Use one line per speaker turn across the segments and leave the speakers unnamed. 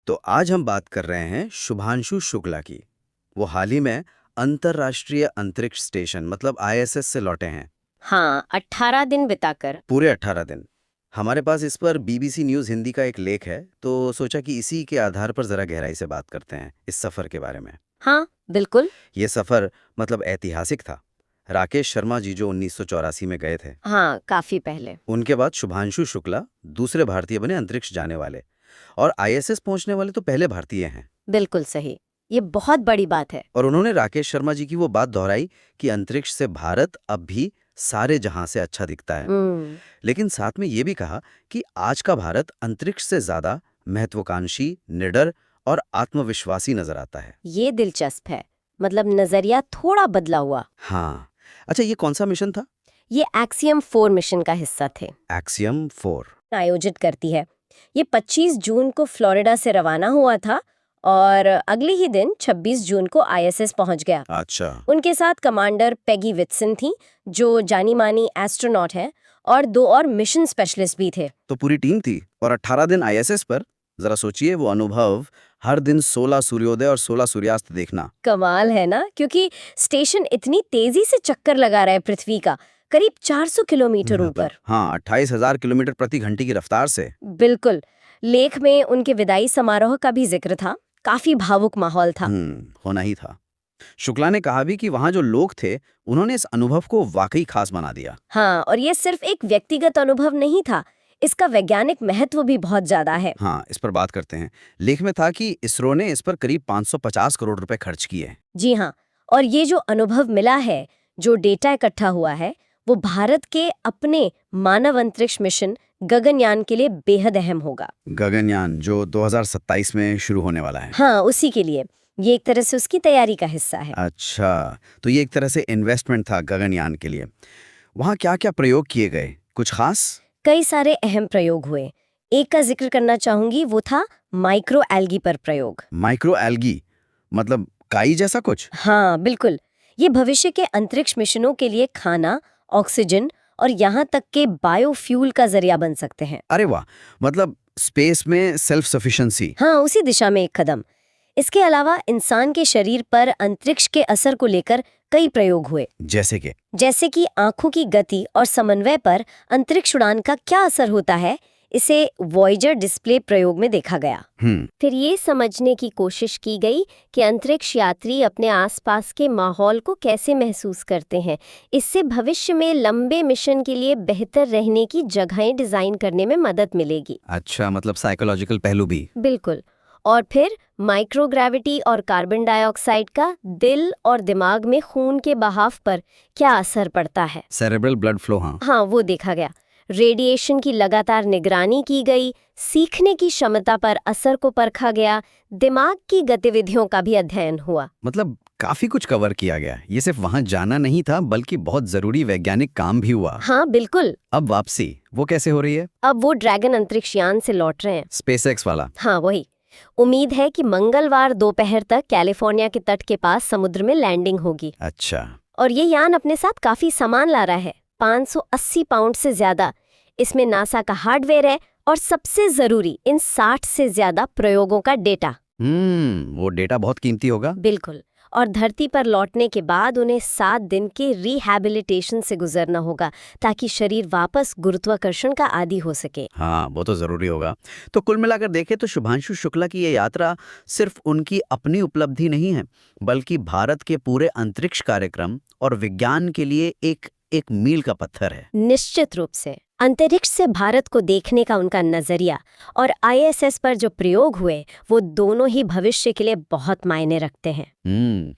तो आज हम बात कर रहे हैं शुभांशु शुक्ला की। वो हाल ही में अंतर्राष्ट्रीय अंतरिक्ष स्टेशन मतलब आईएसएस से लौटे हैं।
हाँ, 18 दिन बिताकर।
पूरे 18 दिन। हमारे पास इस पर बीबीसी न्यूज़ हिंदी का एक लेख है, तो सोचा कि इसी के आधार पर ज़रा गहराई से बात करते हैं इस सफ़र के बारे में।
हाँ, बिल्कुल।
ये सफ़र मतलब ऐतिहासिक था। राकेश शर्मा जी जो 1984 में गए थे,
हाँ, काफी पहले।
उनके बाद शुभांशु शुक्ला दूसरे भारतीय बने अंतरिक्ष जाने वाले, और आईएसएस पहुंचने वाले तो पहले भारतीय हैं।
बिल्कुल सही। ये बहुत बड़ी बात है।
और उन्होंने राकेश शर्मा जी की वो बात दोहराई कि अंतरिक्ष से भारत अब भी सारे जहां से अच्छा दिखता है।
हम्म।
लेकिन साथ में ये भी कहा कि आज का भारत अंतरिक्ष से ज्यादा महत्वाकांक्षी, निडर और आत्मविश्वासी नजर आता है।
ये दिलचस्प है। मतलब नजरिया थोड़ा बदला हुआ।
हाँ। अच्छा, ये कौन सा मिशन था?
ये एक्सियम 4 मिशन का हिस्सा थे।
एक्सियम 4।
आयोजित करती है। ये 25 जून को फ्लोरिडा से रवाना हुआ था और अगले ही दिन 26 जून को आईएसएस पहुंच गया।
अच्छा।
उनके साथ कमांडर पेगी विटसन थी, जो जानी मानी एस्ट्रोनॉट है, और 2 और मिशन स्पेशलिस्ट भी थे।
तो पूरी टीम थी और 18 दिन आईएसएस पर। जरा सोचिए वो अनुभव, हर दिन 16 सूर्योदय और 16 सूर्यास्त देखना।
कमाल है ना, क्योंकि स्टेशन इतनी तेजी से चक्कर लगा रहा है पृथ्वी का, करीब 400 किलोमीटर ऊपर।
हाँ, 28,000 किलोमीटर प्रति घंटे की रफ्तार से।
बिल्कुल। लेख में उनके विदाई समारोह का भी जिक्र था। काफी भावुक माहौल था।
होना ही था। शुक्ला ने कहा भी कि वहां जो लोग थे उन्होंने इस अनुभव को वाकई खास बना दिया।
हाँ, और ये सिर्फ एक व्यक्तिगत अनुभव नहीं था, इसका वैज्ञानिक महत्व भी बहुत ज्यादा है।
हाँ, इस पर बात करते हैं। लेख में था कि इसरो ने इस पर करीब 550 करोड़ रुपए खर्च किए।
जी हाँ, और ये जो अनुभव मिला है, जो डेटा इकट्ठा हुआ है, वो भारत के अपने मानव अंतरिक्ष मिशन गगनयान के लिए बेहद अहम होगा।
गगनयान जो 2027 में शुरू होने वाला है।
हाँ, उसी के लिए। ये एक तरह से उसकी तैयारी का हिस्सा है।
अच्छा, तो ये एक तरह से इन्वेस्टमेंट था गगनयान के लिए। वहाँ क्या-क्या प्रयोग किए गए, कुछ खास?
कई सारे अहम प्रयोग हुए। एक का जिक्र करना चाहूंगी, वो था माइक्रो एल्गी पर प्रयोग।
माइक्रो एल्गी मतलब काई जैसा कुछ?
हाँ, बिल्कुल। ये भविष्य के अंतरिक्ष मिशनों के लिए खाना, ऑक्सीजन और यहाँ तक के बायोफ्यूल का जरिया बन सकते हैं।
अरे वाह, मतलब स्पेस में सेल्फ सफिशिएंसी।
हाँ, उसी दिशा में एक कदम। इसके अलावा इंसान के शरीर पर अंतरिक्ष के असर को लेकर कई प्रयोग हुए। जैसे कि आंखों की गति और समन्वय पर अंतरिक्ष उड़ान का क्या असर होता है, इसे वॉयेजर डिस्प्ले प्रयोग में देखा गया। फिर ये समझने की कोशिश की गई कि अंतरिक्ष यात्री अपने आसपास के माहौल को कैसे महसूस करते हैं। इससे भविष्य में लंबे मिशन के लिए बेहतर रहने की जगहें डिजाइन करने में मदद मिलेगी।
अच्छा, मतलब साइकोलॉजिकल पहलू भी।
बिल्कुल। और फिर माइक्रोग्रेविटी और कार्बन डाइऑक्साइड का दिल और दिमाग में खून के बहाव पर क्या असर पड़ता है।
Cerebral blood flow.
हाँ, वो देखा गया। रेडिएशन की लगातार निगरानी की गई, सीखने की क्षमता पर असर को परखा गया, दिमाग की गतिविधियों का भी अध्ययन हुआ।
मतलब काफी कुछ कवर किया गया। ये सिर्फ वहाँ जाना नहीं था, बल्कि बहुत जरूरी वैज्ञानिक काम भी हुआ।
हाँ, बिल्कुल।
अब वापसी वो कैसे हो रही है?
अब वो ड्रैगन अंतरिक्ष यान से लौट रहे हैं।
स्पेसएक्स वाला?
हाँ, वही। उम्मीद है कि मंगलवार दोपहर तक कैलिफोर्निया के तट के पास समुद्र में लैंडिंग होगी।
अच्छा।
और ये यान अपने साथ काफी सामान ला रहा है, 580 पाउंड से ज्यादा। इसमें नासा का हार्डवेयर है और सबसे जरूरी, इन 60 से ज्यादा प्रयोगों का डेटा।
वो डेटा बहुत कीमती होगा।
बिल्कुल। और धरती पर लौटने के बाद उन्हें 7 दिन के रिहैबिलिटेशन से गुजरना होगा, ताकि शरीर वापस गुरुत्वाकर्षण का आदी हो सके।
हाँ, वो तो जरूरी होगा। तो कुल मिलाकर देखें तो शुभांशु शुक्ला की ये यात्रा सिर्फ उनकी अपनी उपलब्धि नहीं है, बल्कि भारत के पूरे अंतरिक्ष कार्यक्रम और विज्ञान के लिए एक मील का पत्थर है।
निश्चित रूप से। अंतरिक्ष से भारत को देखने का उनका नजरिया और आईएसएस पर जो प्रयोग हुए, वो दोनों ही भविष्य के लिए बहुत मायने रखते हैं।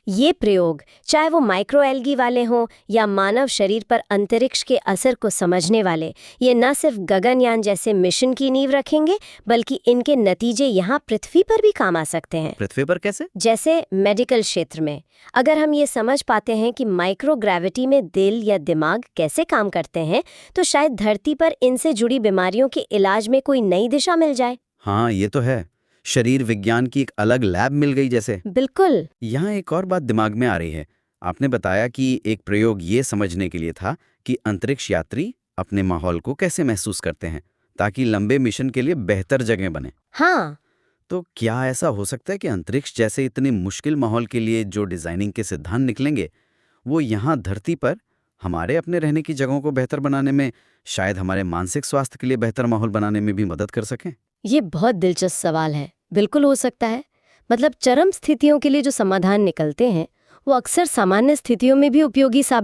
ये प्रयोग, चाहे वो माइक्रो एल्गी वाले हों या मानव शरीर पर अंतरिक्ष के असर को समझने वाले, ये न सिर्फ गगनयान जैसे मिशन की नींव रखेंगे, बल्कि इनके नतीजे यहाँ पृथ्वी पर भी काम आ सकते हैं।
पृथ्वी पर कैसे?
जैसे मेडिकल क्षेत्र में। अगर हम ये समझ पाते हैं कि माइक्रोग्रेविटी में दिल या दिमाग कैसे काम करते हैं, तो शायद धरती पर इनसे जुड़ी बीमारियों के इलाज में कोई नई दिशा मिल जाए।
हाँ, ये तो है। शरीर विज्ञान की एक अलग लैब मिल गई जैसे।
बिल्कुल।
यहाँ एक और बात दिमाग में आ रही है। आपने बताया कि एक प्रयोग ये समझने के लिए था कि अंतरिक्ष यात्री अपने माहौल को कैसे महसूस करते हैं, ताकि लंबे मिशन के लिए बेहतर जगह बने।
हाँ।
तो क्या ऐसा हो सकता है कि अंतरिक्ष जैसे इतने मुश्किल माहौल के लिए जो डिजाइनिंग के सिद्धांत निकलेंगे वो यहाँ धरती पर हमारे अपने रहने की जगहों को बेहतर बनाने में, शायद हमारे मानसिक स्वास्थ्य के लिए बेहतर माहौल बनाने में भी मदद कर सकें?
ये बहुत दिलचस्प सवाल है। बिल्कुल हो सकता है। मतलब चरम स्थितियों के लिए जो समाधान निकलते हैं वो अक्सर सामान्य स्थितियों में भी उपयोगी साबित